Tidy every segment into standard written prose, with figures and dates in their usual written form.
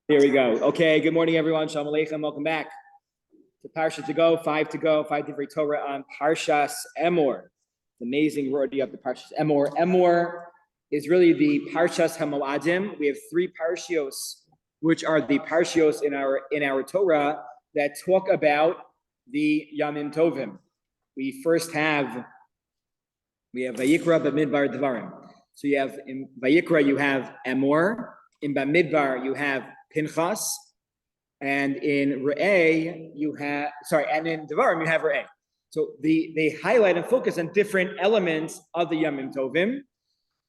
Here we go. Okay, good morning, everyone. Shalom Aleichem. Welcome back to Parsha to go, five different Torah on Parshas Emor. The amazing word of the Parshas Emor. Emor is really the Parshas HaMoadim. We have three Parshios, which are the Parshios in our Torah that talk about the Yamim Tovim. We have Vayikra, Bamidbar, Devarim. So you have in Vayikra you have Emor. In Bamidbar you have Pinchas, and in Re'eh and in Devarim you have Re'eh. So they highlight and focus on different elements of the Yamim Tovim.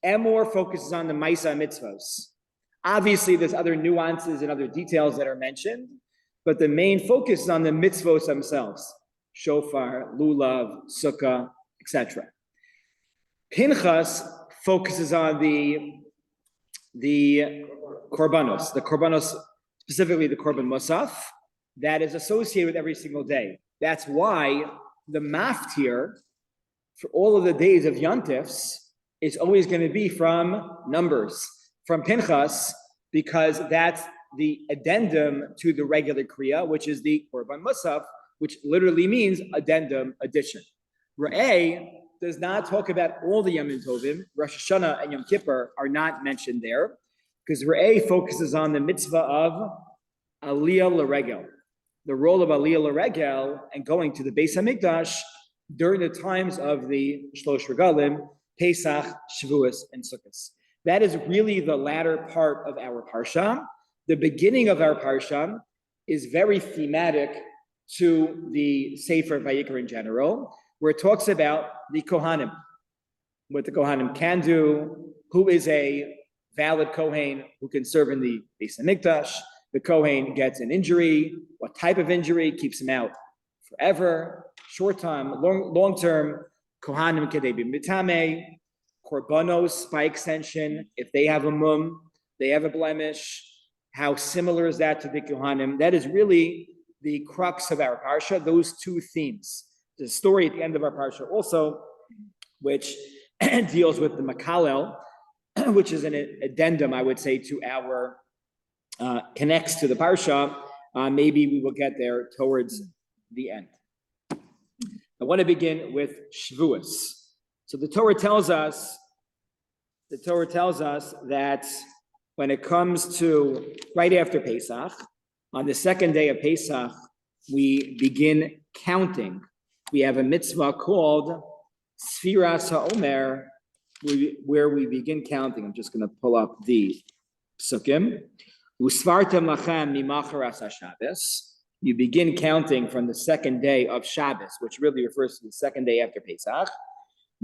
Emor focuses on the Maisa mitzvos. Obviously, there's other nuances and other details that are mentioned, but the main focus is on the mitzvos themselves: shofar, lulav, sukkah, etc. Pinchas focuses on the korbanos, specifically the korban musaf, that is associated with every single day. That's why the maftir for all of the days of Yontifs is always going to be from Numbers, from Pinchas, because that's the addendum to the regular Kriya, which is the korban musaf, which literally means addendum, addition. Re'eh does not talk about all the Yamim Tovim. Rosh Hashanah and Yom Kippur are not mentioned there, because Re'eh focuses on the mitzvah of Aliyah L'Regel, the role of Aliyah L'Regel and going to the Beis HaMikdash during the times of the Shlosh Regalim, Pesach, Shavuos, and Sukkot. That is really the latter part of our Parsha. The beginning of our Parsha is very thematic to the Sefer Vayikra in general, where it talks about the Kohanim, what the Kohanim can do, who is a valid Kohen who can serve in the Beis HaMikdash. The Kohen gets an injury, what type of injury keeps him out forever, short time, long term. Kohanim kedei b'mitame, korbanos by extension, if they have a mum, they have a blemish. How similar is that to the Kohanim? That is really the crux of our parsha. Those two themes. There's a story at the end of our parsha also, which deals with the Makalel, which is an addendum, I would say, to our connects to the parsha. Maybe we will get there towards the end. I want to begin with Shavuos. So the Torah tells us that when it comes to right after Pesach, on the second day of Pesach, we begin counting. We have a mitzvah called Sfiras HaOmer, where we begin counting. I'm just going to pull up the psukim. Usvartem lachem mimacharas haShabbos. You begin counting from the second day of Shabbos, which really refers to the second day after Pesach.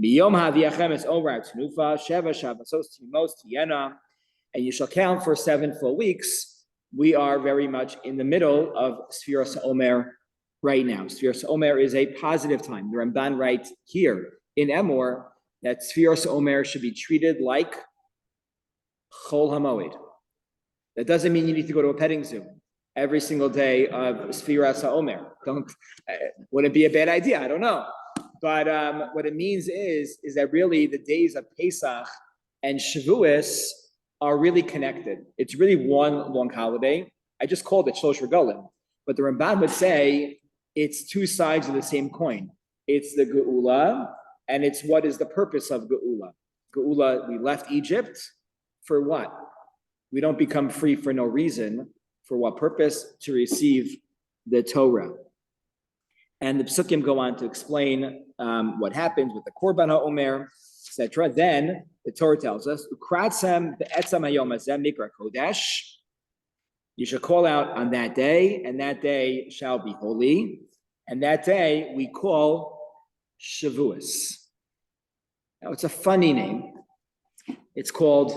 Miyom haviachem es omer tnufa sheva Shabbosos timos tiyena, and you shall count for 7 full weeks. We are very much in the middle of Sfiras HaOmer right now. Sfiras HaOmer is a positive time. The Ramban writes here in Emor that Sfiras HaOmer should be treated like Chol HaMoed. That doesn't mean you need to go to a petting zoo every single day of Sfiras HaOmer. Wouldn't be a bad idea, I don't know. But what it means is that really the days of Pesach and Shavuos are really connected. It's really one long holiday. I just called it Shlosh Regalim, but the Ramban would say it's two sides of the same coin. It's the Geula, and it's what is the purpose of Geula. Geula, we left Egypt for what? We don't become free for no reason. For what purpose? To receive the Torah. And the psukim go on to explain what happens with the Korban HaOmer, etc. Then the Torah tells us, "Ukratzem be'etzam hayom hazeh mikra kodesh." You shall call out on that day, and that day shall be holy. And that day we call Shavuos. Now it's a funny name. It's called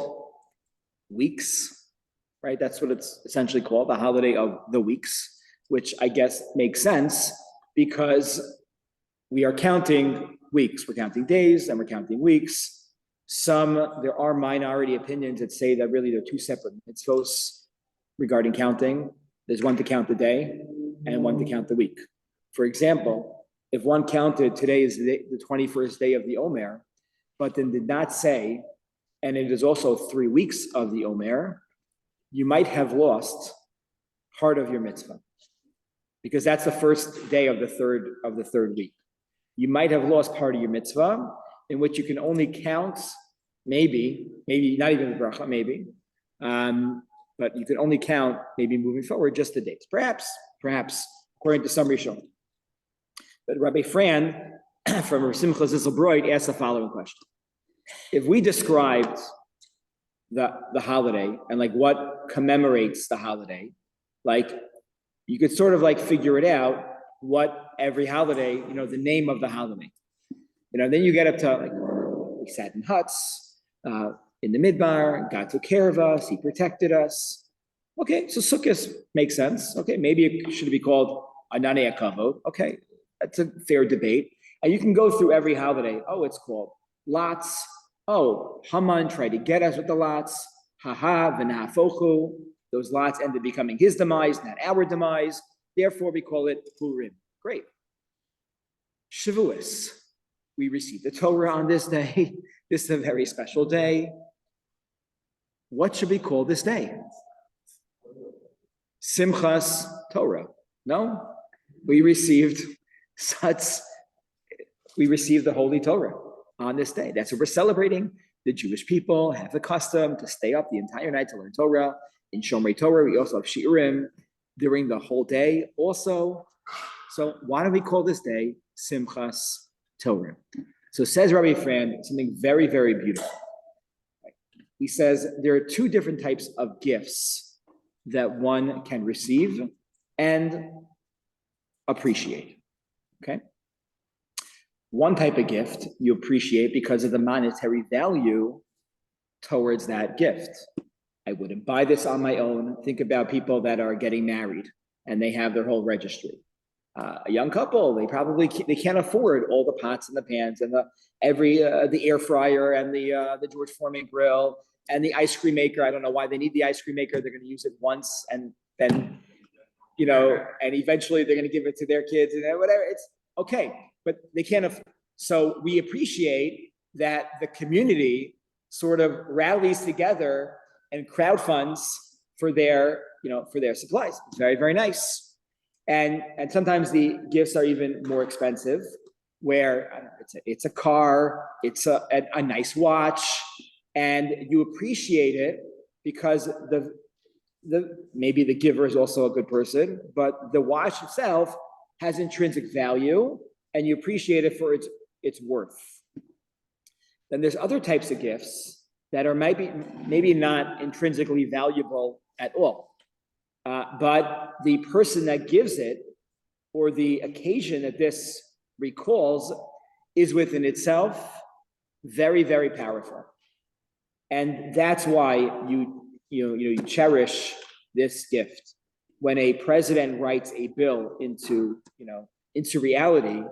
Weeks, right? That's what it's essentially called, the holiday of the weeks, which I guess makes sense because we are counting weeks. We're counting days and we're counting weeks. There are minority opinions that say that really they're two separate mitzvos regarding counting. There's one to count the day and one to count the week. For example, if one counted today is the 21st day of the Omer, but then did not say, and it is also 3 weeks of the Omer, you might have lost part of your mitzvah, because that's the first day of the third week. You might have lost part of your mitzvah, in which you can only count, maybe not even the bracha, maybe, but you can only count, maybe moving forward, just the dates. Perhaps, according to some Rishon. But Rabbi Fran from Simcha Zisselbroid asked the following question. If we described the holiday and like what commemorates the holiday, like you could sort of like figure it out what every holiday, the name of the holiday. Then you get up to like, we sat in huts in the Midbar, God took care of us, he protected us. Okay, so Sukkot makes sense. Okay, maybe it should be called Ananei Kavod. Okay, that's a fair debate. And you can go through every holiday. Oh, it's called lots. Oh, Haman tried to get us with the lots. V'nahafochu. Those lots ended up becoming his demise, not our demise. Therefore, we call it Purim. Great. Shavuos. We receive the Torah on this day. This is a very special day. What should we call this day? Simchas Torah. No? We received the Holy Torah on this day. That's what we're celebrating. The Jewish people have the custom to stay up the entire night to learn Torah. In Shomrei Torah, we also have Shiurim during the whole day also. So why don't we call this day Simchas Torah? So says Rabbi Fran something very, very beautiful. He says there are two different types of gifts that one can receive and appreciate. Okay? One type of gift you appreciate because of the monetary value towards that gift. I wouldn't buy this on my own. Think about people that are getting married and they have their whole registry. A young couple, they can't afford all the pots and the pans and the air fryer and the George Foreman grill and the ice cream maker. I don't know why they need the ice cream maker. They're going to use it once and then, and eventually they're going to give it to their kids and whatever. It's okay, but they can't. So we appreciate that the community sort of rallies together and crowdfunds for their supplies. It's very, very nice. And sometimes the gifts are even more expensive, where it's a car, it's a nice watch, and you appreciate it because maybe the giver is also a good person, but the watch itself has intrinsic value, and you appreciate it for its worth. Then there's other types of gifts that are maybe not intrinsically valuable at all. But the person that gives it, or the occasion that this recalls, is within itself very, very powerful. And that's why you cherish this gift. When a president writes a bill into reality,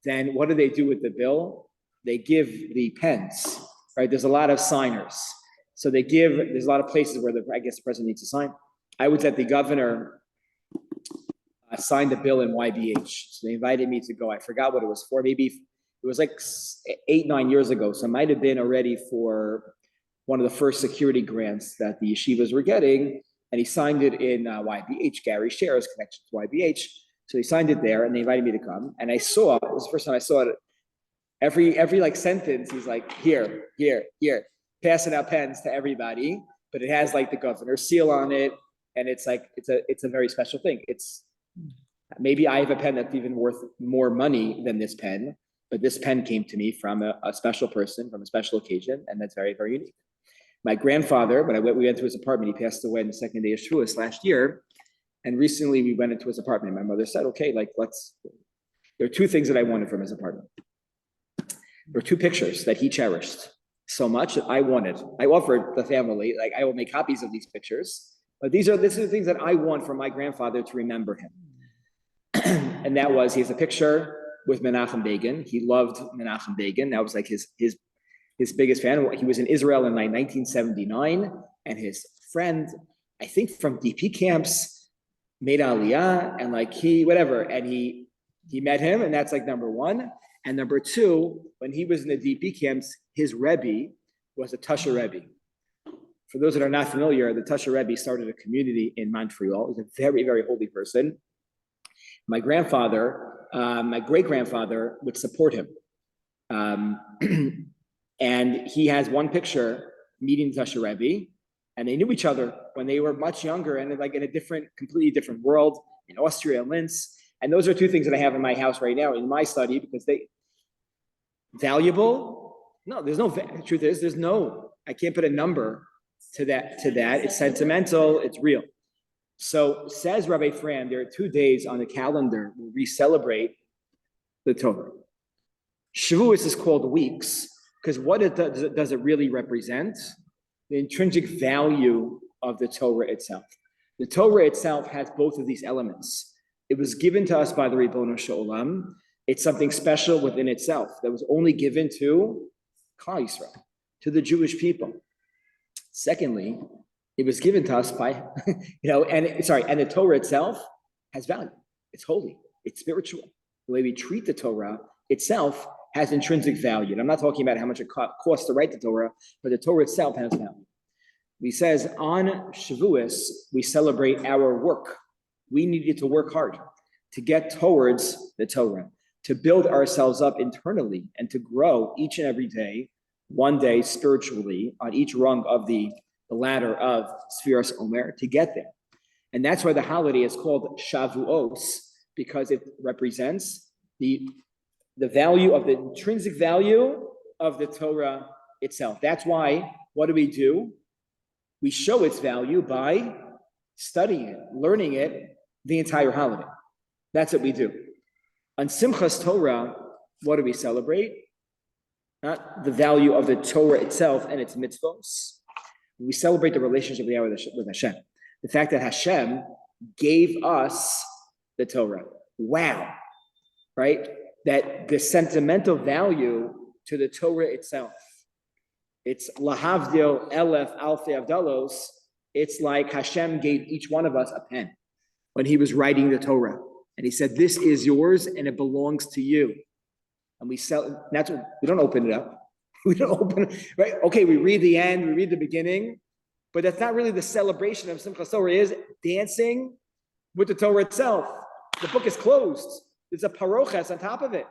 then what do they do with the bill? They give the pens, right? There's a lot of signers. So there's a lot of places where the president needs to sign. I was at the governor signed the bill in YBH. So they invited me to go. I forgot what it was for. Maybe it was like 8-9 years ago. So it might have been already for one of the first security grants that the yeshivas were getting. And he signed it in YBH. Gary shares connection to YBH. So he signed it there and they invited me to come. And it was the first time I saw it. Every like sentence, he's like, here, passing out pens to everybody. But it has like the governor's seal on it. And it's like, it's a very special thing. Maybe I have a pen that's even worth more money than this pen, but this pen came to me from a special person, from a special occasion, and that's very, very unique. My grandfather, we went to his apartment, he passed away on the second day of Shavuos last year, and recently we went into his apartment. My mother said, okay, there are two things that I wanted from his apartment. There were two pictures that he cherished so much that I wanted. I offered the family, I will make copies of these pictures. But these are the things that I want from my grandfather to remember him. And that was, he has a picture with Menachem Begin. He loved Menachem Begin. That was like his biggest fan. He was in Israel in 1979, and his friend, I think from DP camps, made Aliyah, and and he met him, and that's like number one. And number two, when he was in the DP camps, his Rebbe was a Tasha Rebbe For those that are not familiar, the Tasha Rebbe started a community in Montreal. He was a very, very holy person. My grandfather, my great-grandfather would support him. And he has one picture meeting Tasha Rebbe, and they knew each other when they were much younger and like in a completely different world in Austria, Linz. And those are two things that I have in my house right now in my study because they valuable. No, there's no, the truth is there's no, I can't put a number to that. It's sentimental, it's real. So says Rabbi Fran, there are 2 days on the calendar where we celebrate the Torah. Shavuos is called weeks because what does it really represent? The intrinsic value of the Torah itself. The Torah itself has both of these elements. It was given to us by the Ribbono Shel Olam. It's something special within itself that was only given to Klal Yisrael, to the Jewish people. Secondly, it was given to us by, and the Torah itself has value. It's holy. It's spiritual. The way we treat the Torah itself has intrinsic value. And I'm not talking about how much it costs to write the Torah, but the Torah itself has value. He says on Shavuos, we celebrate our work. We needed to work hard to get towards the Torah, to build ourselves up internally and to grow each and every day, one day spiritually on each rung of the ladder of Sfiras Omer to get there. And that's why the holiday is called Shavuos, because it represents the value of the intrinsic value of the Torah itself. That's why, what do? We show its value by studying it, learning it the entire holiday. That's what we do. On Simchas Torah, what do we celebrate? Not the value of the Torah itself and its mitzvos. We celebrate the relationship we have with Hashem. The fact that Hashem gave us the Torah. Wow, right? That the sentimental value to the Torah itself. It's lahavdil elef alfei avdalos. It's like Hashem gave each one of us a pen when he was writing the Torah. And he said, this is yours and it belongs to you. And we don't open it up. We don't open it, right? Okay, we read the end, we read the beginning, but that's not really the celebration of Simchas Torah. It is dancing with the Torah itself. The book is closed. There's a paroches on top of it.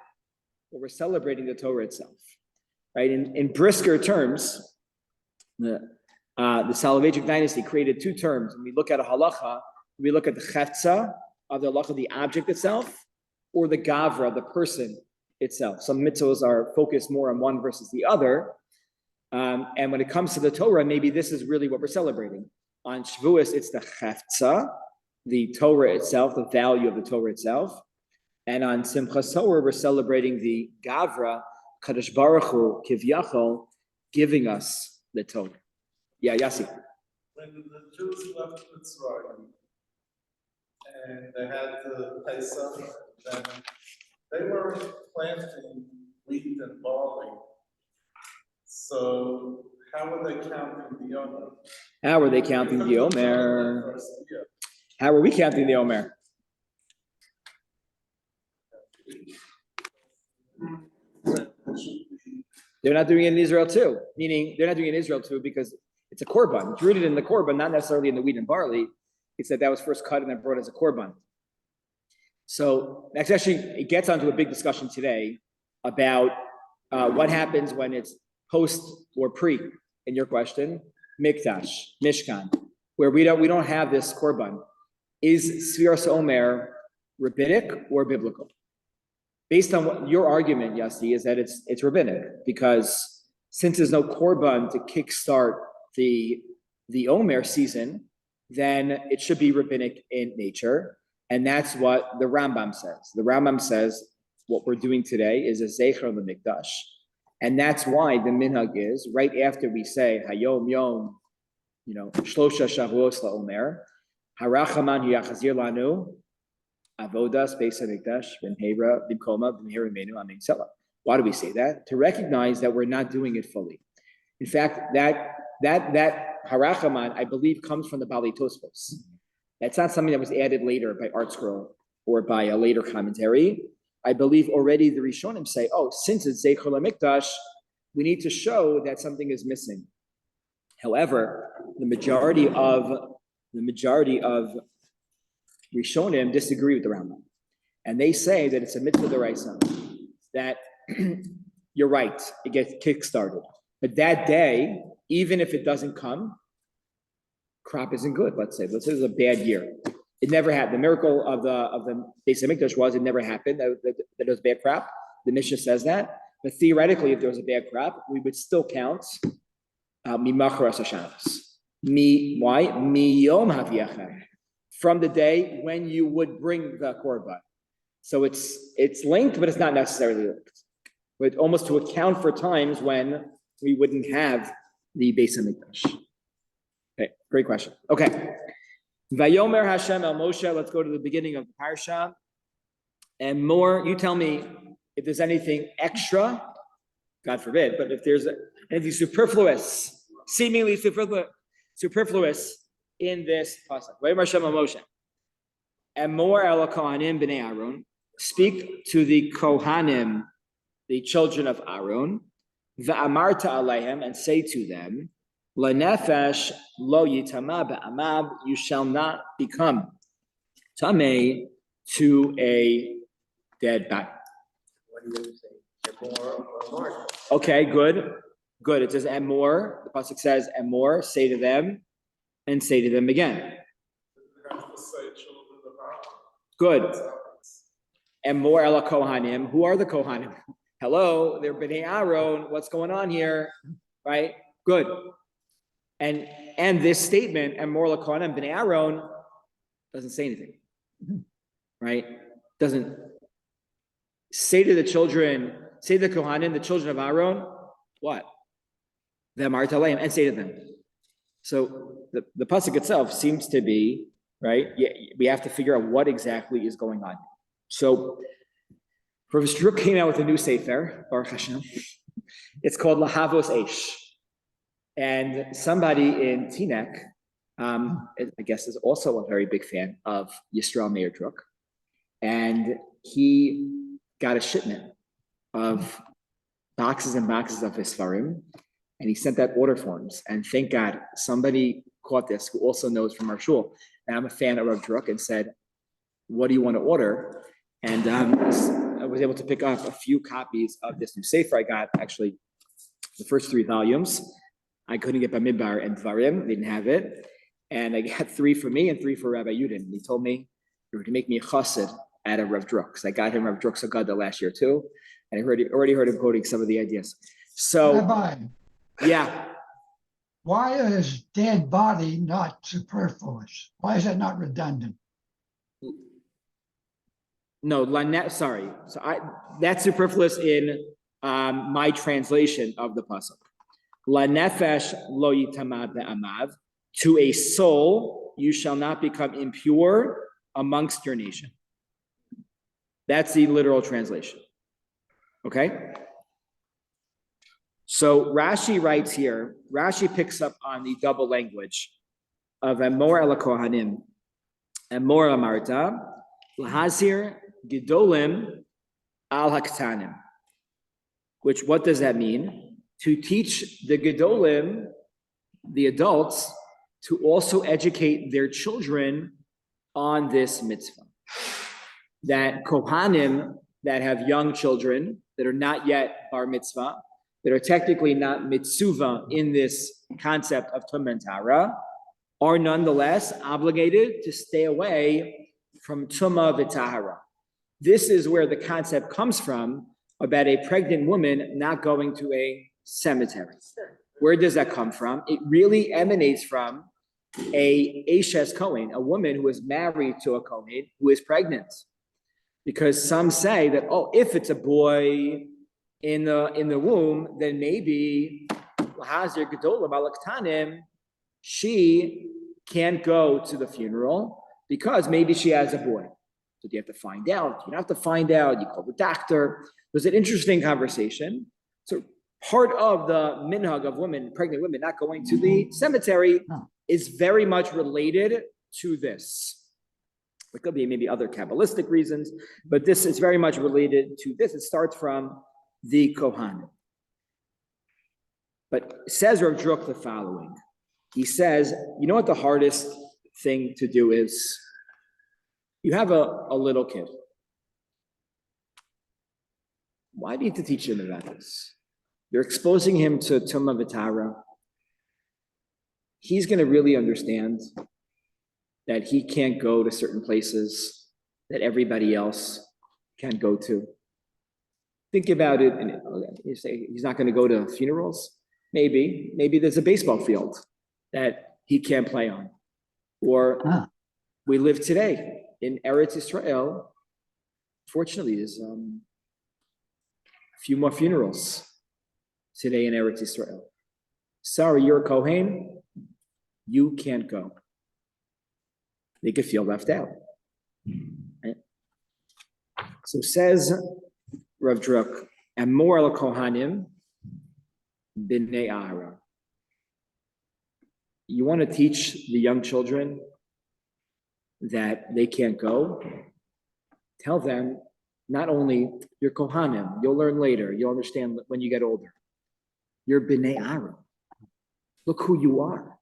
But we're celebrating the Torah itself, right? In brisker terms, the Soloveitchik dynasty created 2 terms. When we look at a halacha, we look at the chetza of the halacha, the object itself, or the gavra, the person itself. Some mitzvahs are focused more on one versus the other. And when it comes to the Torah, maybe this is really what we're celebrating. On Shavuos, it's the chetza, the Torah itself, the value of the Torah itself. And on Simchas Torah, we're celebrating the gavra, Kadosh Baruch Hu, Kivyachol, giving us the Torah. Yeah, Yassi. When the Jews left Mitzrayim and they had the Pesach, then they were planting wheat and barley. So how were they counting the Omer? How were they counting the Omer? How are we counting the Omer? They're not doing it in Israel too, meaning they're not doing it in Israel too because it's a korban. It's rooted in the korban, not necessarily in the wheat and barley. It's that was first cut and then brought as a korban. So that's actually, it gets onto a big discussion today about what happens when it's post or pre, in your question, Mikdash, Mishkan, where we don't have this korban. Is Sfiras Omer rabbinic or biblical? Based on what your argument, Yassi, is that it's rabbinic, because since there's no korban to kickstart the Omer season, then it should be rabbinic in nature. And that's what the Rambam says. The Rambam says what we're doing today is a Zecher L'Mikdash. And that's why the minhag is, right after we say, Hayom Yom, Shlosha Shavuos LaOmer, Harachaman Yachazir Lanu, Avodas Beis HaMikdash, B'mheira, B'mkoma, B'mheira Menu, Amen Selah. Why do we say that? To recognize that we're not doing it fully. In fact, that Harachaman, I believe, comes from the Bali Tosfos. That's not something that was added later by Art Scroll or by a later commentary. I believe already the Rishonim say, since it's Zecher L'Mikdash, we need to show that something is missing. However, the majority of Rishonim disagree with the Rambam. And they say that it's a mitzvah d'oraisa, that you're right, it gets kick-started. But that day, even if it doesn't come, crop isn't good, let's say. Let's say it's a bad year. It never happened. The miracle of the Beis Hamikdash was it never happened, that it was bad crop. The Mishnah says that. But theoretically, if there was a bad crop, we would still count Mimachar Hashabbos. Why? Miyom Haviyachar. From the day when you would bring the korban. So it's linked, but it's not necessarily linked. But almost to account for times when we wouldn't have the Beis Hamikdash. Okay, great question. Okay. Vayomer Hashem el Moshe, let's go to the beginning of the parsha. And more, you tell me if there's anything extra, God forbid, but if there's anything superfluous, seemingly superfluous in this pasuk. Vayomer Hashem el Moshe. And more el Kohanim b'nei Aaron, speak to the Kohanim, the children of Aaron, va'amarta aleihem, and say to them, L'nefesh lo yitama ba'amav, you shall not become tamei to a dead body. What do you say? Okay, good. Good. It says, and more. The pasuk says, and more, say to them, and say to them again. You have to say children of Aaron. Good. And more ela Kohanim. Who are the Kohanim? Hello, they're B'nai Aaron. What's going on here? Right? Good. And this statement, and more ela Kohanim B'nai Aaron, doesn't say anything. Right? Doesn't say to the children, say to the Kohanim, the children of Aaron, what? V'amarta aleim, and say to them. So the pasuk itself seems to be, right? We have to figure out what exactly is going on. So Professor Druk came out with a new sefer, Baruch Hashem. It's called Lahavos Eish. And somebody in Teaneck, I guess, is also a very big fan of Yisrael Meir Druk. And he got a shipment of boxes and boxes of his Sfarim, and he sent out order forms. And thank God somebody caught this who also knows from our shul. And I'm a fan of Rav Druk, and said, what do you want to order? And I was able to pick up a few copies of this new sefer. I got actually the first 3 volumes. I couldn't get Bamidbar and Dvarim, they didn't have it. And I got 3 for me and 3 for Rabbi Yudin. And he told me you were to make me a chassid out of Rav Druk. So I got him Rav Druk's Haggadah last year too. And I already heard him quoting some of the ideas. So, Rabbi, yeah. why is dead body not superfluous? Why is it not redundant? No, sorry. So that's superfluous in my translation of the pasuk. La nefesh lo yitama be'amav. To a soul, you shall not become impure amongst your nation. That's the literal translation. Okay? So Rashi writes here, Rashi picks up on the double language of Amor ela Kohanim, Amor Amarta, Lahazir Gedolim al Haktanim. Which, what does that mean? To teach the Gedolim, the adults, to also educate their children on this mitzvah. That Kohanim that have young children that are not yet bar mitzvah, that are technically not mitzvah in this concept of Tum and Tara, are nonetheless obligated to stay away from Tumah v'Tahara. This is where the concept comes from about a pregnant woman not going to a cemetery. Where does that come from? It really emanates from a Eshes Kohen, a woman who is married to a Kohen who is pregnant. Because some say that, oh, if it's a boy in the womb, then maybe Lahazir Gedolim Alaktanim, she can't go to the funeral because maybe she has a boy. So you have to find out. You don't have to find out. You call the doctor. It was an interesting conversation. So part of the minhag of women, pregnant women, not going to the cemetery is very much related to this. There could be maybe other Kabbalistic reasons, but this is very much related to this. It starts from the Kohanim. But says Rav Druk the following, He says, you know what the hardest thing to do is? You have a little kid. Why do you need to teach him about this? You're exposing him to Tumma V'Tara. He's going to really understand that he can't go to certain places that everybody else can go to. Think about it, and you say he's not going to go to funerals. Maybe there's a baseball field that he can't play on. Or we live today in Eretz Israel. Fortunately, there's a few more funerals today in Eretz Israel. Sorry, you're a Kohen, you can't go. They could feel left out. Right? So says Rav Druk, Amor al Kohanim b'nei Ahara. You want to teach the young children that they can't go? Tell them, not only you're Kohanim, you'll learn later, you'll understand when you get older. You're b'nei Ahara. Look who you are.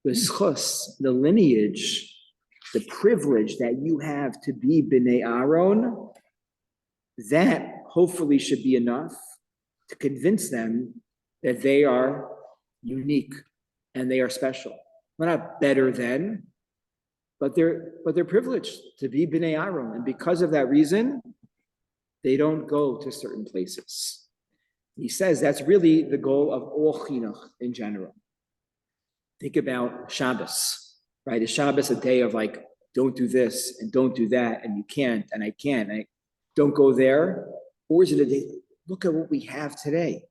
The schus, the lineage, the privilege that you have to be b'nei Aaron, that hopefully should be enough to convince them that they are unique and they are special. They're not better than, but they're privileged to be b'nei Aaron, and because of that reason, they don't go to certain places. He says that's really the goal of all chinuch in general. Think about Shabbos, right? Is Shabbos a day of like, don't do this and don't do that, and you can't, and I can't, I don't go there? Or is it a day, look at what we have today.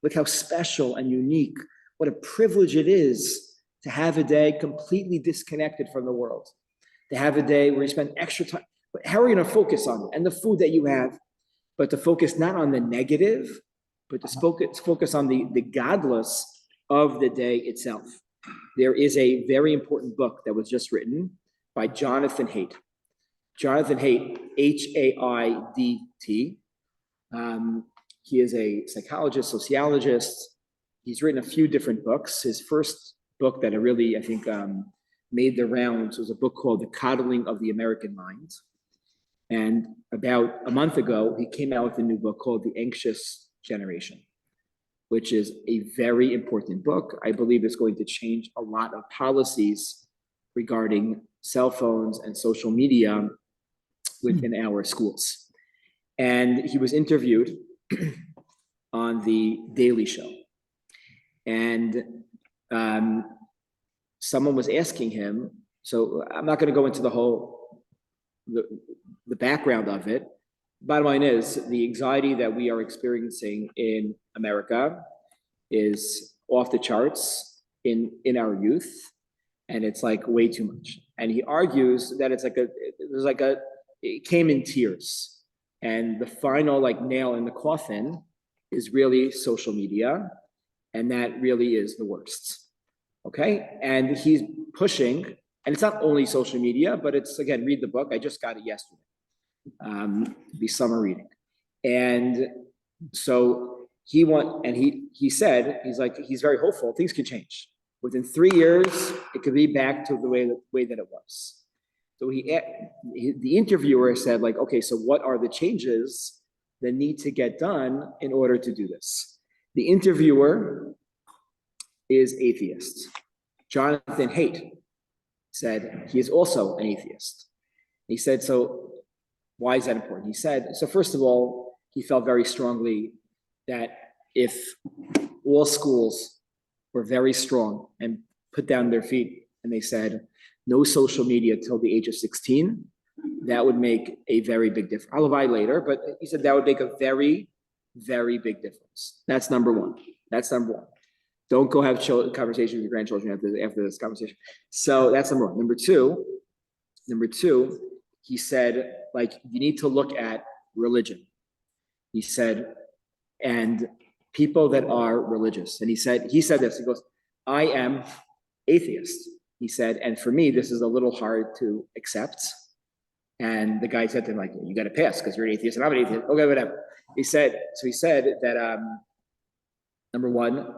Look how special and unique, what a privilege it is to have a day completely disconnected from the world. To have a day where you spend extra time, but how are you going to focus on it? And the food that you have, but to focus not on the negative, but to focus on the godless of the day itself. There is a very important book that was just written by Jonathan Haidt. Jonathan Haidt, H-A-I-D-T. He is a psychologist, sociologist. He's written a few different books. His first book that I think, made the rounds was a book called The Coddling of the American Mind. And about a month ago, he came out with a new book called The Anxious Generation, which is a very important book. I believe it's going to change a lot of policies regarding cell phones and social media within our schools. And he was interviewed on the Daily Show. And someone was asking him, so I'm not going to go into the background of it. Bottom line is, the anxiety that we are experiencing in America is off the charts in our youth, and it's like way too much. And he argues that it came in tears, and the final like nail in the coffin is really social media, and that really is the worst. Okay, and he's pushing, and it's not only social media, but it's, again, read the book. I just got it yesterday. Be summer reading. And so he said, he's very hopeful, things can change. Within 3 years, it could be back to the way that it was. So the interviewer said, like, okay, so what are the changes that need to get done in order to do this? The interviewer is atheist. Jonathan Haidt said he is also an atheist. He said, so why is that important? He said, so first of all, he felt very strongly that if all schools were very strong and put down their feet and they said, no social media till the age of 16, that would make a very big difference. I'll lie later, but he said that would make a very, very big difference. That's number one. Don't go have conversations with your grandchildren after this conversation. So that's number one. Number two, he said, like, you need to look at religion. He said, and people that are religious. And he said this, he goes, I am atheist. He said, and for me, this is a little hard to accept. And the guy said to him, like, you got to pass because you're an atheist and I'm an atheist. Okay, whatever. He said that, number one,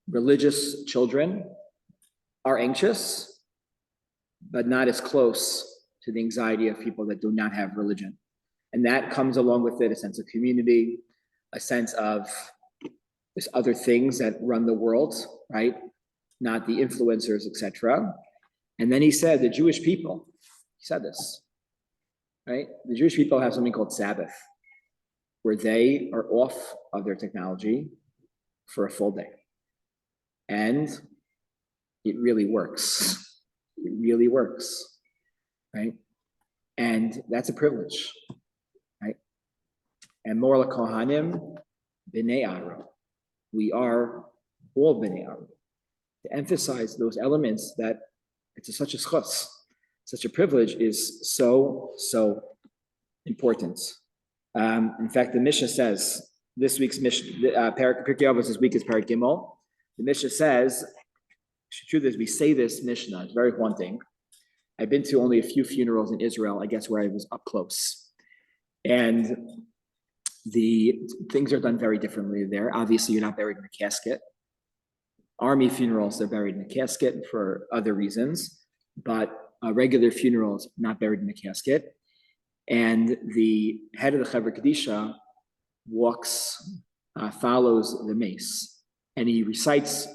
religious children are anxious, but not as close to the anxiety of people that do not have religion. And that comes along with it a sense of community, a sense of there's other things that run the world, right? Not the influencers, etc. And then he said, the Jewish people, he said this, right? The Jewish people have something called Sabbath, where they are off of their technology for a full day. And it really works. It really works, right? And that's a privilege, right? And Mor Kohanim B'nei Aaron. We are all B'nei Aaron. To emphasize those elements that it's such a schus, such a privilege is so important. In fact, the Mishnah says, this week's Mishnah, Pirkei Avos this week is Perek Gimel. The Mishnah says, the truth is we say this Mishnah, it's very haunting. I've been to only a few funerals in Israel, I guess where I was up close. And the things are done very differently there. Obviously, you're not buried in a casket. Army funerals, they're buried in a casket for other reasons, but regular funerals, not buried in a casket. And the head of the Chevra Kadisha follows the mace, and he recites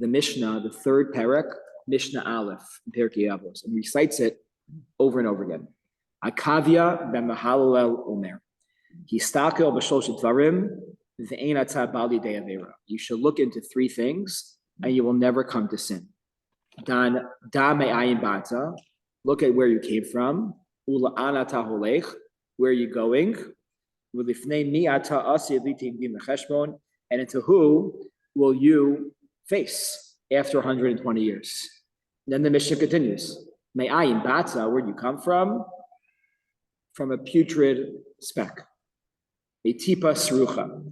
the Mishnah, the third parak, Mishnah Aleph, in Pirkei Avos, and recites it over and over again. Akavia b'mahalel omer. Histakel b'shlosh dvarim v'ein ata bali de avera. You should look into three things, and you will never come to sin. Dan da me'ayin bata. Look at where you came from. Ula anata holech. Where are you going? V'lifnei mi ata asi litim dim l'cheshbon. And into who will you face after 120 years? Then the Mishnah continues. Me'ayin bata. Where do you come from? From a putrid speck. A tipa srucha.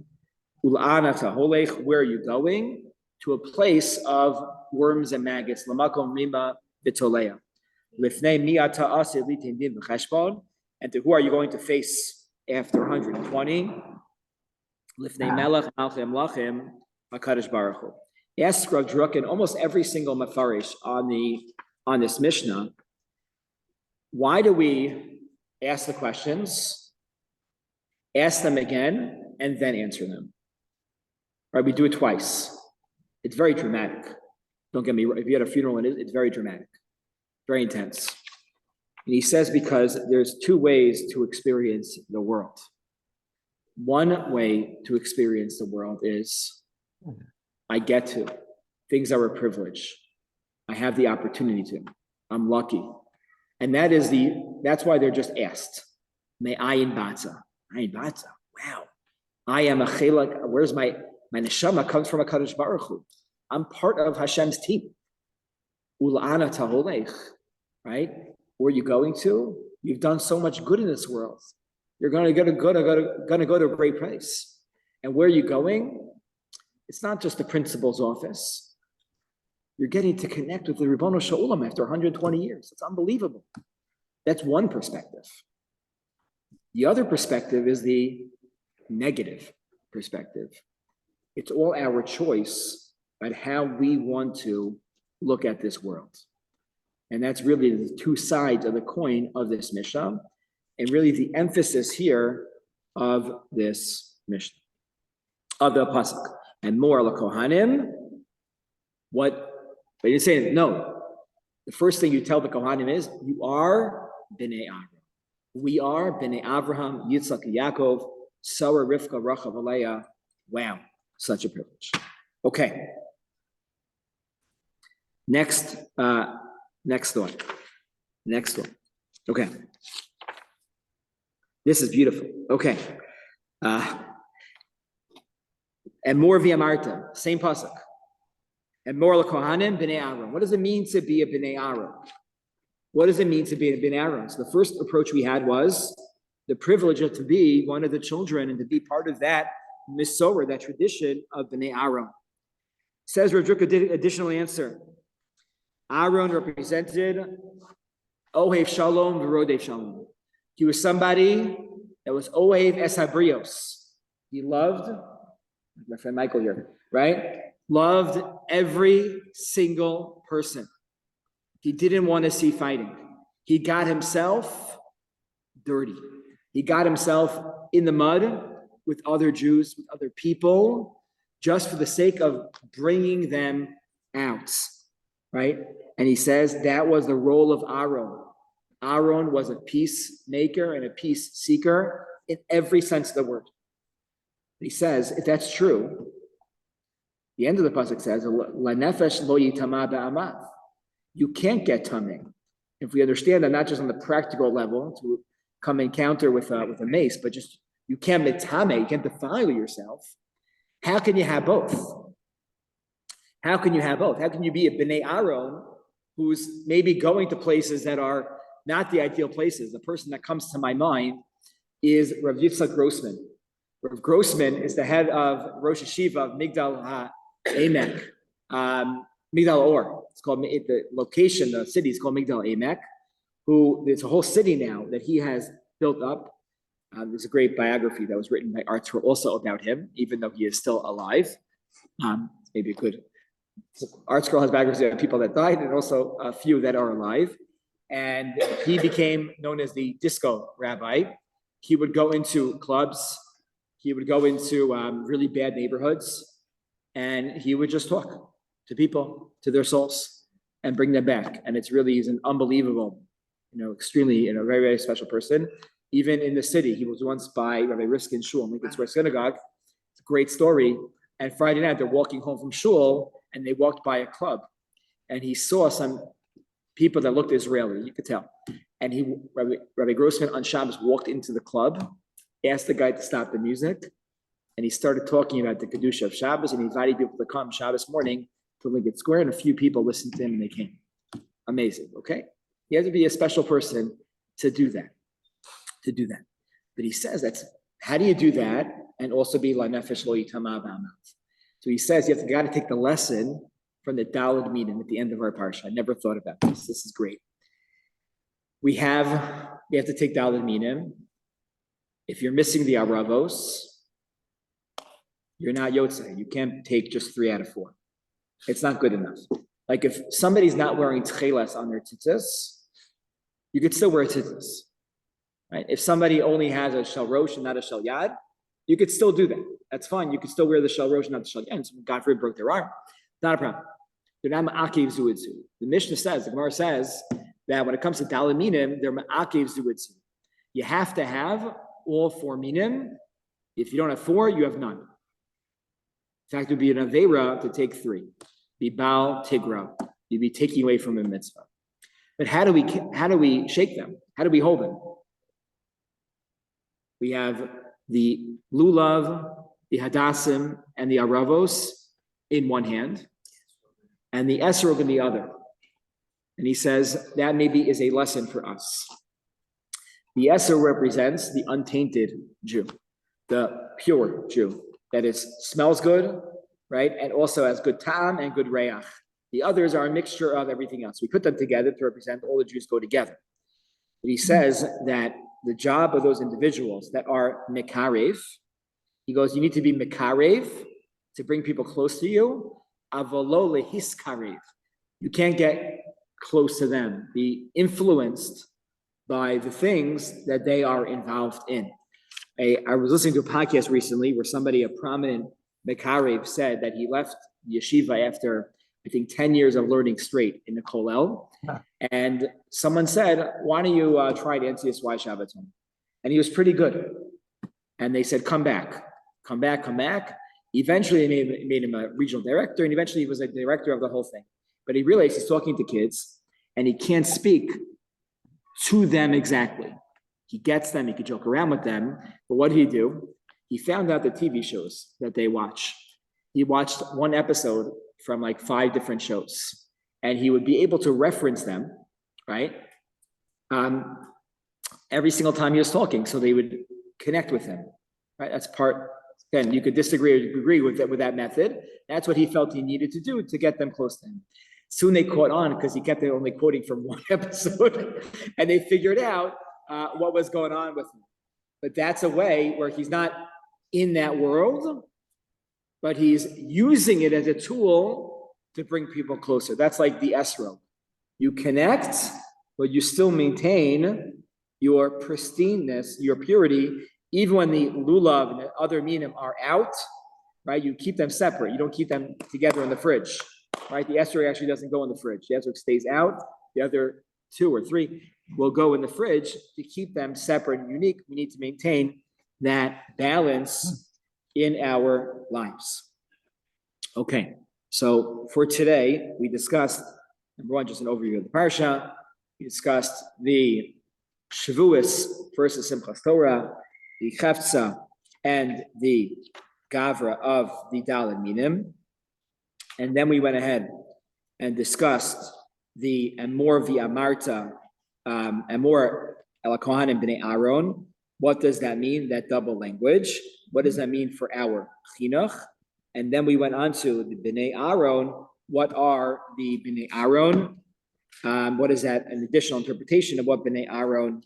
Ula anata holech. Where are you going? To a place of worms and maggots. Lamakom rima v'tolea. Lifnei mi'ata aseh litin din v'cheshbon. And to who are you going to face after 120? Lifnei melech malchei amlachim HaKadosh Baruch Hu. Ask Rav Drucken almost every single mafarish on this Mishnah. Why do we ask the questions, ask them again, and then answer them? Right? We do it twice. It's very dramatic. Don't get me wrong. If you had a funeral, it's very dramatic, very intense. And he says because there's two ways to experience the world. One way to experience the world is I get to. Things are a privilege. I have the opportunity to. I'm lucky. And that's why they're just asked. Me ayin batza. Ayin batza. Wow. I am a chelak. Where's my neshama comes from a Kadosh Baruch Hu. I'm part of Hashem's team. Ul'ana taholech, right? Where are you going to? You've done so much good in this world. You're going to go to a great place. And where are you going? It's not just the principal's office. You're getting to connect with the Ribbono Shel Olam after 120 years. It's unbelievable. That's one perspective. The other perspective is the negative perspective. It's all our choice about how we want to look at this world. And that's really the two sides of the coin of this Mishnah, and really the emphasis here of this Mishnah, of the Pasuk. And more LaKohanim, what, but you say, no. The first thing you tell the Kohanim is, you are B'nei Avraham. We are B'nei Avraham, Yitzchak, Yaakov, Sarah, Rivka, Rachav, Leah. Wow, such a privilege. Okay. Next thought. Okay. This is beautiful. Okay. And more via Marta, same pasuk. And more LaKohanim B'nei Aaron. What does it mean to be a B'nei Aaron? What does it mean to be a B'nei Aaron? So the first approach we had was the privilege of to be one of the children and to be part of that Misorah, that tradition of B'nei Aaron. Says Rav Drucker did an additional answer. Aaron represented Ohev Shalom v'Rodev Shalom. He was somebody that was Ohev Es Habrios. He loved, my friend Michael here, right? loved every single person. He didn't want to see fighting. He got himself dirty. He got himself in the mud with other Jews, with other people, just for the sake of bringing them out, right? And he says that was the role of Aaron. Aaron was a peacemaker and a peace seeker in every sense of the word. He says, if that's true, the end of the pasuk says, "Lanefesh lo yitama ba'amav." You can't get tameh. If we understand that, not just on the practical level to come encounter with a mace, but just you can't mitame, you can't defile yourself. How can you have both? How can you have both? How can you be a bnei Aaron who's maybe going to places that are not the ideal places? The person that comes to my mind is Rav Yitzchak Grossman. Rav Grossman is the head of Rosh Hashiva of Migdal Emek, Migdal Or. It's called the location, the city is called Migdal Emek. Who there's a whole city now that he has built up. There's a great biography that was written by Arthur also about him, even though he is still alive. Maybe a good. Arthur has biographies of people that died and also a few that are alive. And he became known as the disco rabbi. He would go into clubs. He would go into really bad neighborhoods, and he would just talk to people, to their souls, and bring them back. And he's an unbelievable, extremely, very, very special person. Even in the city, he was once by Rabbi Riskin Shul in Lincoln Square Synagogue. It's a great story. And Friday night, they're walking home from Shul, and they walked by a club, and he saw some people that looked Israeli. You could tell. And Rabbi Grossman on Shabbos walked into the club, asked the guy to stop the music, and he started talking about the Kedusha of Shabbos, and he invited people to come Shabbos morning to Lincoln Square, and a few people listened to him, and they came. Amazing, okay? You have to be a special person to do that. But he says how do you do that and also be la nefesh lo yitama ba'amav? So he says you got to take the lesson from the Daled Minim at the end of our parsha. I never thought about this. This is great. We have to take Daled Minim. If you're missing the Aravos, you're not Yotzei. You can't take just 3 out of 4. It's not good enough. Like if somebody's not wearing tchelas on their tzitzis, you could still wear tzitzis. Right? If somebody only has a shel rosh and not a shel yad, you could still do that. That's fine. You could still wear the shel rosh and not the shel yad. And God forbid broke their arm. Not a problem. They're not ma'akev zuidzu. The Mishnah says, the Gemara says that when it comes to daled minim, they're ma'akev zuidzu. You have to have all 4 minim. If you don't have 4, you have none. In fact, it would be an aveira to take 3. Be bal tigra. You'd be taking away from a mitzvah. But how do we shake them? How do we hold them? We have the lulav, the hadassim, and the aravos in one hand, and the esrog in the other. And he says that maybe is a lesson for us. The esrog represents the untainted Jew, the pure Jew, that smells good, right, and also has good ta'am and good reach. The others are a mixture of everything else. We put them together to represent all the Jews go together. But he says that the job of those individuals that are mekarev, he goes, you need to be mekarev to bring people close to you, avolo lehiskarev. You can't get close to them, be influenced by the things that they are involved in. I was listening to a podcast recently where a prominent mekarev said that he left yeshiva after, I think, 10 years of learning straight in the kollel. And someone said, why don't you try to NCSY Shabbaton? And he was pretty good. And they said, come back. Eventually, they made him a regional director, and eventually he was a director of the whole thing. But he realized he's talking to kids, and he can't speak to them exactly. He gets them, he could joke around with them, but what did he do? He found out the TV shows that they watch. He watched one episode from like 5 different shows, and he would be able to reference them, right? Every single time he was talking, so they would connect with him, right? That's part. Again, you could disagree or agree with that method. That's what he felt he needed to do to get them close to him. Soon they caught on because he kept only quoting from one episode, and they figured out what was going on with him. But that's a way where he's not in that world, but he's using it as a tool to bring people closer. That's like the esrog. You connect, but you still maintain your pristineness, your purity, even when the lulav and the other minim are out, right? You keep them separate. You don't keep them together in the fridge, right? The esrog actually doesn't go in the fridge. The esrog stays out. The other 2 or 3 will go in the fridge. To keep them separate and unique, we need to maintain that balance in our lives. Okay, so for today, we discussed, number 1, just an overview of the parsha. We discussed the Shavuos versus Simchas Torah, the Chefza, and the Gavra of the Daled Minim. And then we went ahead and discussed and more of the Amarta, and more El Kohanim B'nai Aaron. What does that mean, that double language? What does that mean for our chinuch? And then we went on to the B'nai Aaron. What are the B'nai Aaron? What is that? An additional interpretation of what B'nai Aaron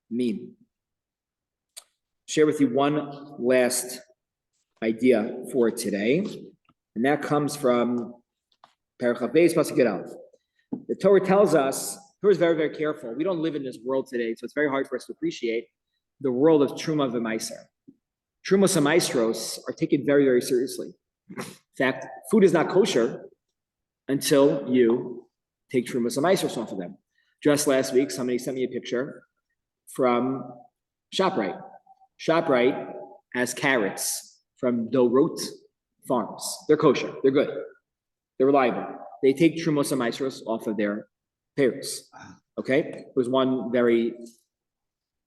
mean. Share with you one last idea for today, and that comes from Perach Beis Pasuk Aleph. The Torah tells us, Torah is very, very careful. We don't live in this world today, so it's very hard for us to appreciate the world of Truma v'Maiser. Trumos and Maestros are taken very, very seriously. In fact, food is not kosher until you take Trumos and Maestros off of them. Just last week, somebody sent me a picture from ShopRite. ShopRite has carrots from Dorot Farms. They're kosher. They're good. They're reliable. They take Trumos and Maestros off of their pears. Okay? It was one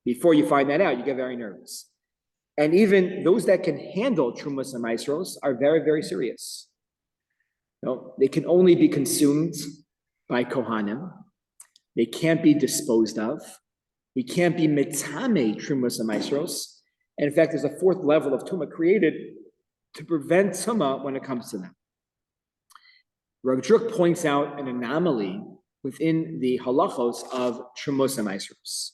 before you find that out, you get very nervous. And even those that can handle Trumos and Maestros are very, very serious. No, they can only be consumed by Kohanim. They can't be disposed of. We can't be mitame Trumos and Maestros. And in fact, there's a 4th level of Tumah created to prevent Tumah when it comes to them. Rav Druk points out an anomaly within the halachos of Trumos and Maestros.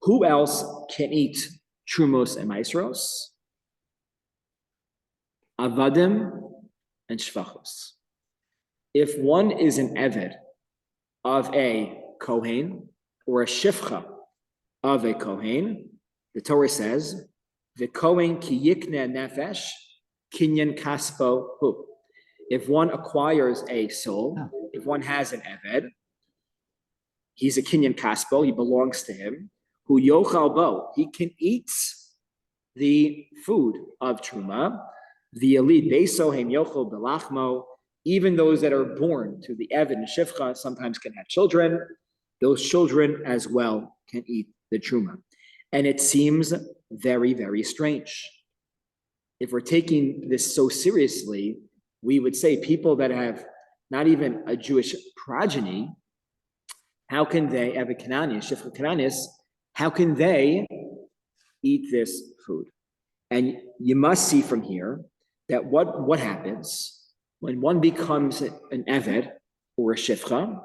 Who else can eat Trumos and Maestros? Avadim and Shvachos. If one is an Eved of a Kohen or a Shifcha of a Kohen, the Torah says, the Kohen ki yikne nefesh kinyan kaspo hu. If one acquires a soul, if one has an Eved, he's a kinyan kaspo, he belongs to him. Hu yochal bo, he can eat the food of Truma. The elite beso hem yochel belachmo. Even those that are born to the Eved and Shifcha sometimes can have children. Those children as well can eat the Truma. And it seems very, very strange. If we're taking this so seriously, we would say people that have not even a Jewish progeny, how can they, Eved Kanani, Shifcha Kananis, how can they eat this food? And you must see from here that what happens when one becomes an Eved or a Shifcha,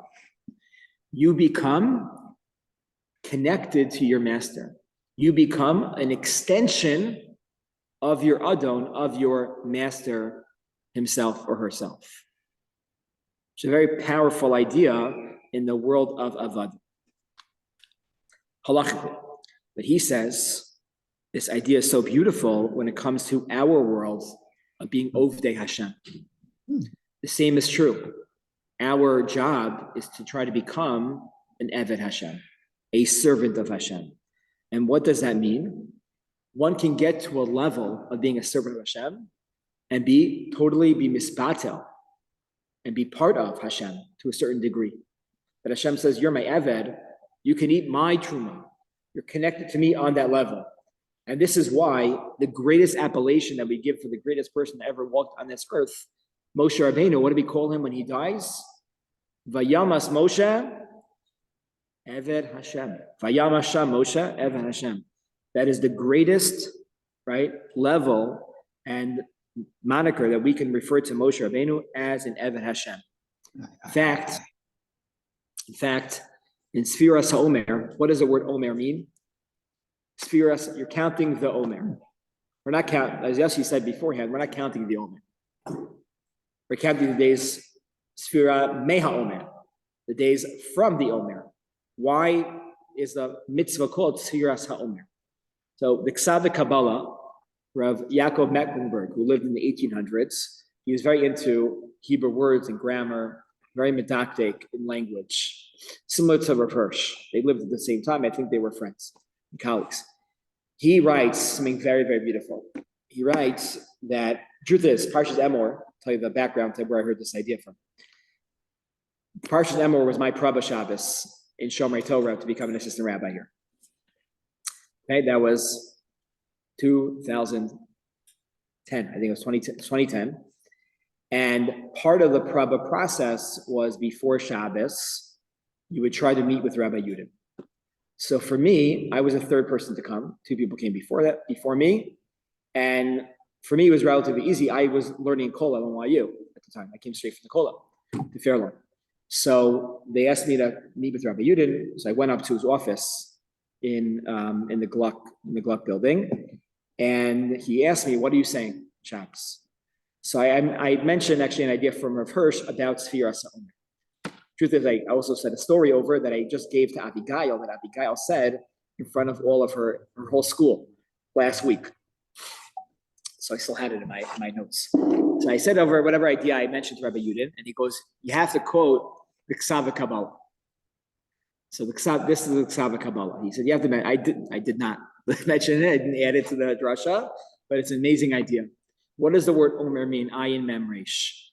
you become connected to your master. You become an extension of your Adon, of your master himself or herself. It's a very powerful idea in the world of Avad. Halachically. But he says, this idea is so beautiful when it comes to our world of being Ovdei Hashem. The same is true. Our job is to try to become an Eved Hashem, a servant of Hashem. And what does that mean? One can get to a level of being a servant of Hashem and be misbatel and be part of Hashem to a certain degree. That Hashem says, you're my Eved, you can eat my Truma. You're connected to me on that level. And this is why the greatest appellation that we give for the greatest person that ever walked on this earth, Moshe Rabbeinu, what do we call him when he dies? Vayamas Moshe, Eved Hashem. Vayamas Moshe, Eved Hashem. That is the greatest, right, level and moniker that we can refer to Moshe Rabbeinu as an Eved Hashem. In fact, in Sfiras HaOmer, what does the word Omer mean? Sfiras, you're counting the Omer. We're not counting, as Yossi said beforehand, we're not counting the Omer. We're counting the days Sfira Meha Omer, the days from the Omer. Why is the mitzvah called Sfiras HaOmer? So the Ksav Kabbalah, Rav Yaakov Mecklenburg, who lived in the 1800s, he was very into Hebrew words and grammar, very medactic in language, similar to Rav Hirsch. They lived at the same time. I think they were friends and colleagues. He writes something very, very beautiful. He writes that, truth is, Parshas Emor, I'll tell you the background to where I heard this idea from. Parshas Emor was my Prabba Shabbos in Shomer Torah to become an assistant rabbi here. Okay, that was 2010. I think it was 2010. And part of the Prabba process was before Shabbos, you would try to meet with Rabbi Yudin. So for me, I was the third person to come. Two people came before me. And for me, it was relatively easy. I was learning Kola at NYU at the time. I came straight from the Kola to Fairlawn. So they asked me to meet with Rabbi Yudin. So I went up to his office in the Gluck building. And he asked me, what are you saying, Shabbos? So I mentioned actually an idea from Rav Hirsch about Sfiras HaOmer. Truth is, I also said a story over that I just gave to Abigail, that Abigail said in front of all of her whole school last week. So I still had it in my notes. So I said over whatever idea I mentioned to Rabbi Yudin, and he goes, you have to quote the Ksav Kabbalah. So this is the Ksav Kabbalah. He said, you have to mention, I did not mention it, I didn't add it to the drasha, but it's an amazing idea. What does the word Omer mean? Ayin Memresh.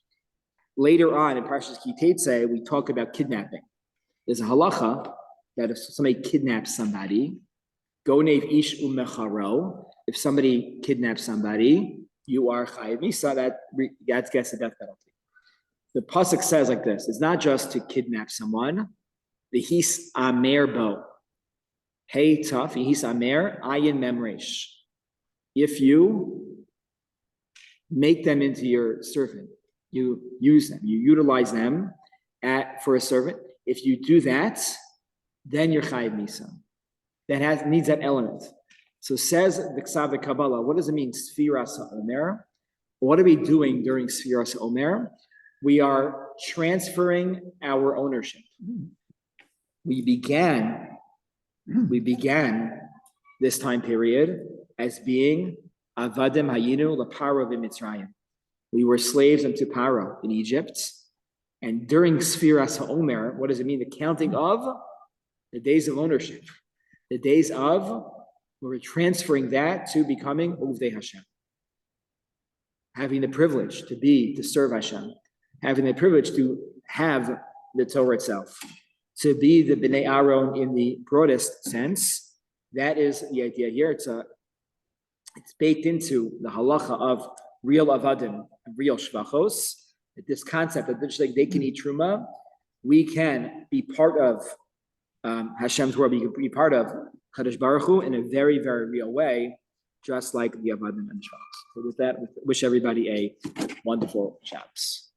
Later on in Parshas Kitetse, we talk about kidnapping. There's a halacha that if somebody kidnaps somebody, gonev ish umecharo, if somebody kidnaps somebody, you are chayiv misa, that gets the death penalty. The pasuk says like this, it's not just to kidnap someone, the his amer bo. Hey tough, his amer, ayin memresh. If you make them into your servant, you use them, you utilize them for a servant. If you do that, then you're chayiv misa. That needs that element. So says the Ksav Kabbalah, what does it mean, Sfiras HaOmer? What are we doing during Sfiras HaOmer? We are transferring our ownership. We began this time period as being Avadim Hayinu L'Paro V'Mitzrayim. We were slaves unto Paro in Egypt. And during Sfiras HaOmer, what does it mean? The counting of the days of ownership. The days of, we're transferring that to becoming Uvdei Hashem. Having the privilege to serve Hashem. Having the privilege to have the Torah itself. To be the Bnei Aaron in the broadest sense. That is the idea here. It's baked into the halacha of real avadim and real shvachos. This concept that just like they can eat truma, we can be part of Hashem's world. We can be part of Kadosh Baruch Hu in a very, very real way, just like the avadim and shvachos. So with that, wish everybody a wonderful Shabbos.